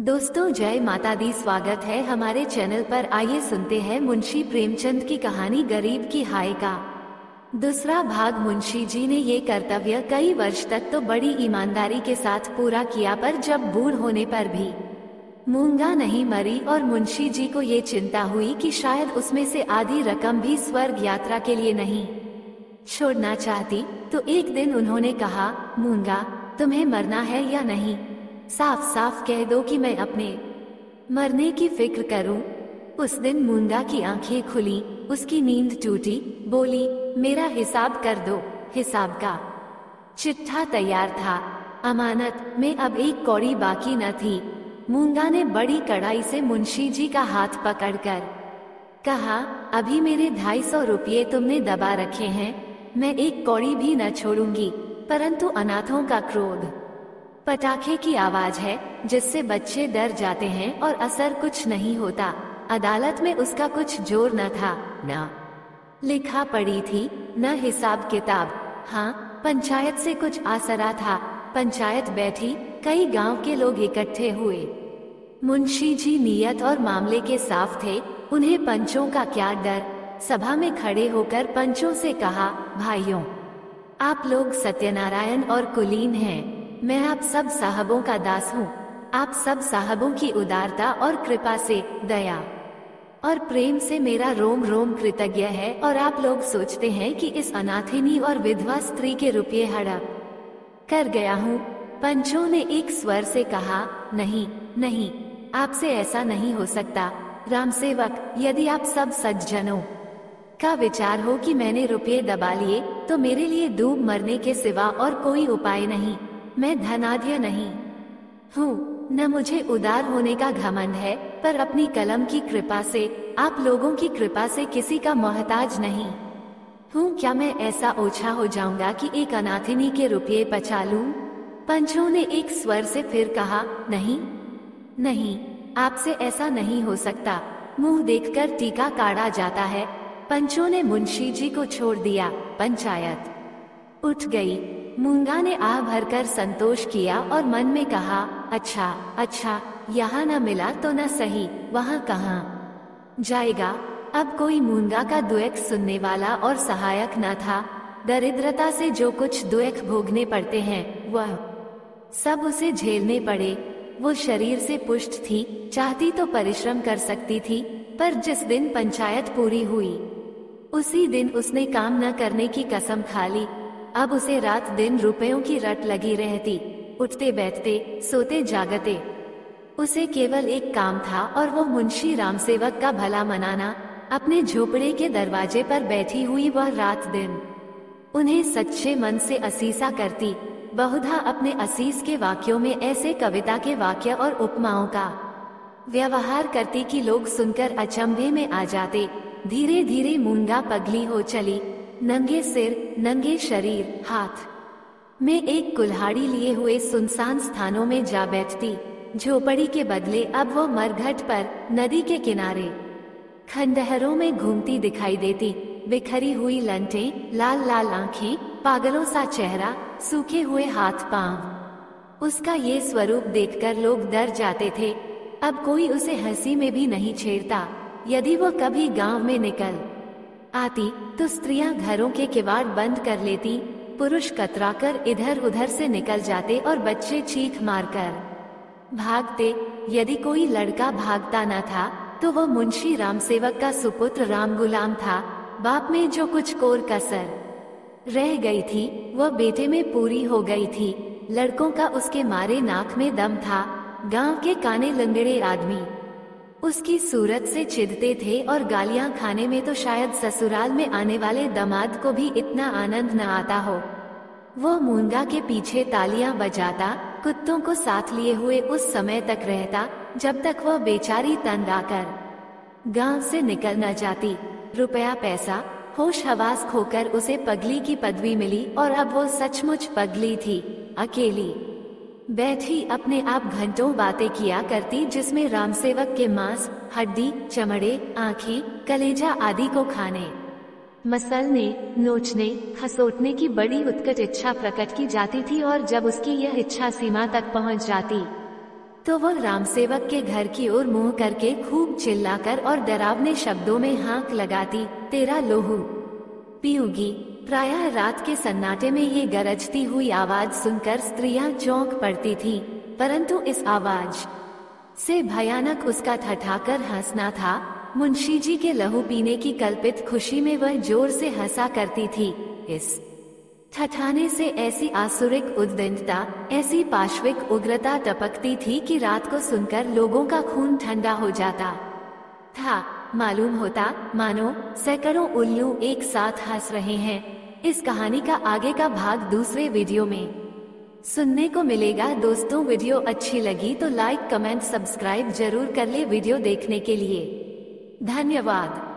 दोस्तों जय माता दी। स्वागत है हमारे चैनल पर। आइए सुनते हैं मुंशी प्रेमचंद की कहानी गरीब की हाय का दूसरा भाग। मुंशी जी ने ये कर्तव्य कई वर्ष तक तो बड़ी ईमानदारी के साथ पूरा किया, पर जब बूढ़ होने पर भी मूंगा नहीं मरी और मुंशी जी को ये चिंता हुई कि शायद उसमें से आधी रकम भी स्वर्ग यात्रा के लिए नहीं छोड़ना चाहती, तो एक दिन उन्होंने कहा, मूंगा तुम्हें मरना है या नहीं? साफ साफ कह दो कि मैं अपने मरने की फिक्र करूं। उस दिन मूंगा की आंखें खुली, उसकी नींद टूटी। बोली, मेरा हिसाब कर दो। हिसाब का चिट्ठा तैयार था, अमानत में अब एक कौड़ी बाकी न थी। मूंगा ने बड़ी कड़ाई से मुंशी जी का हाथ पकड़कर कहा, अभी मेरे 250 रुपये तुमने दबा रखे हैं, मैं एक कौड़ी भी न छोड़ूंगी। परंतु अनाथों का क्रोध पटाखे की आवाज है जिससे बच्चे डर जाते हैं और असर कुछ नहीं होता। अदालत में उसका कुछ जोर न था, न लिखा पड़ी थी, न हिसाब किताब। हाँ, पंचायत से कुछ आसरा था। पंचायत बैठी, कई गांव के लोग इकट्ठे हुए। मुंशी जी नियत और मामले के साफ थे, उन्हें पंचों का क्या डर। सभा में खड़े होकर पंचों से कहा, भाइयों, आप लोग सत्यनारायण और कुलीन हैं। मैं आप सब साहबों का दास हूँ। आप सब साहबों की उदारता और कृपा से, दया और प्रेम से मेरा रोम रोम कृतज्ञ है, और आप लोग सोचते हैं कि इस अनाथिनी और विधवा स्त्री के रुपये हड़प कर गया हूँ। पंचों ने एक स्वर से कहा, नहीं नहीं, आपसे ऐसा नहीं हो सकता। रामसेवक, यदि आप सब सज्जनों का विचार हो कि मैंने रुपये दबा लिए, तो मेरे लिए डूब मरने के सिवा और कोई उपाय नहीं। मैं धनाढ्य नहीं हूँ, न मुझे उदार होने का घमंड है, पर अपनी कलम की कृपा से, आप लोगों की कृपा से किसी का मोहताज नहीं हूँ। क्या मैं ऐसा ओछा हो जाऊंगा कि एक अनाथिनी के रुपये बचा लूं? पंचों ने एक स्वर से फिर कहा, नहीं नहीं, आपसे ऐसा नहीं हो सकता। मुंह देखकर टीका काढ़ा जाता है। पंचों ने मुंशी जी को छोड़ दिया। पंचायत उठ गई। मूंगा ने आह भरकर संतोष किया और मन में कहा, अच्छा अच्छा, यहाँ न मिला तो न सही, वहाँ कहाँ जाएगा। अब कोई मूंगा का दुख सुनने वाला और सहायक न था। दरिद्रता से जो कुछ दुख भोगने पड़ते हैं, वह सब उसे झेलने पड़े। वो शरीर से पुष्ट थी, चाहती तो परिश्रम कर सकती थी, पर जिस दिन पंचायत पूरी हुई उसी दिन उसने काम न करने की कसम खा ली। अब उसे रात दिन रुपयों की रट लगी रहती। उठते बैठते, सोते जागते उसे केवल एक काम था, और वो मुंशी रामसेवक का भला मनाना। अपने झोपड़े के दरवाजे पर बैठी हुई वह रात दिन उन्हें सच्चे मन से असीसा करती। बहुधा अपने असीस के वाक्यों में ऐसे कविता के वाक्य और उपमाओं का व्यवहार करती कि लोग सुनकर अचंभे में आ जाते। धीरे धीरे मूंगा पगली हो चली। नंगे सिर, नंगे शरीर, हाथ में एक कुल्हाड़ी लिए हुए सुनसान स्थानों में जा बैठती। झोपड़ी के बदले अब वो मरघट पर, नदी के किनारे, खंडहरों में घूमती दिखाई देती। बिखरी हुई लंटें, लाल लाल आंखें, पागलों सा चेहरा, सूखे हुए हाथ पांव। उसका ये स्वरूप देखकर लोग डर जाते थे। अब कोई उसे हंसी में भी नहीं छेड़ता। यदि वो कभी गांव में निकल आती तो स्त्रियां घरों के किवाड़ बंद कर लेती, पुरुष कतराकर इधर उधर से निकल जाते और बच्चे चीख मारकर भागते। यदि कोई लड़का भागता न था तो वो मुंशी रामसेवक का सुपुत्र राम गुलाम था। बाप में जो कुछ कोर कसर रह गई थी, वह बेटे में पूरी हो गई थी। लड़कों का उसके मारे नाक में दम था। गांव के काने लंगड़े आदमी उसकी सूरत से चिढ़ते थे, और गालियां खाने में तो शायद ससुराल में आने वाले दामाद को भी इतना आनंद न आता हो। वो मूंगा के पीछे तालियां बजाता, कुत्तों को साथ लिए हुए उस समय तक रहता जब तक वह बेचारी तंग आकर गांव से निकल न जाती। रुपया पैसा, होश हवास खोकर उसे पगली की पदवी मिली, और अब वो सचमुच पगली थी। अकेली बैठी अपने आप घंटों बातें किया करती, जिसमें रामसेवक के मांस, हड्डी, चमड़े, आंखें, कलेजा आदि को खाने, मसलने, नोचने, खसोटने की बड़ी उत्कट इच्छा प्रकट की जाती थी। और जब उसकी यह इच्छा सीमा तक पहुंच जाती तो वह रामसेवक के घर की ओर मुंह करके खूब चिल्लाकर और डरावने शब्दों में हाक लगाती, तेरा लोहू पीऊंगी। प्रायः रात के सन्नाटे में ये गरजती हुई आवाज सुनकर स्त्रियां चौंक पड़ती थीं, परंतु इस आवाज से भयानक उसका ठठाकर हंसना था। मुंशी जी के लहू पीने की कल्पित खुशी में वह जोर से हंसा करती थी। इस ठठाने से ऐसी आसुरिक उद्विग्नता, ऐसी पाशविक उग्रता टपकती थी कि रात को सुनकर लोगों का खून ठंडा हो जाता था। मालूम होता मानो सैकड़ों उल्लू एक साथ हंस रहे हैं। इस कहानी का आगे का भाग दूसरे वीडियो में सुनने को मिलेगा। दोस्तों, वीडियो अच्छी लगी तो लाइक कमेंट सब्सक्राइब जरूर कर ले वीडियो देखने के लिए। धन्यवाद।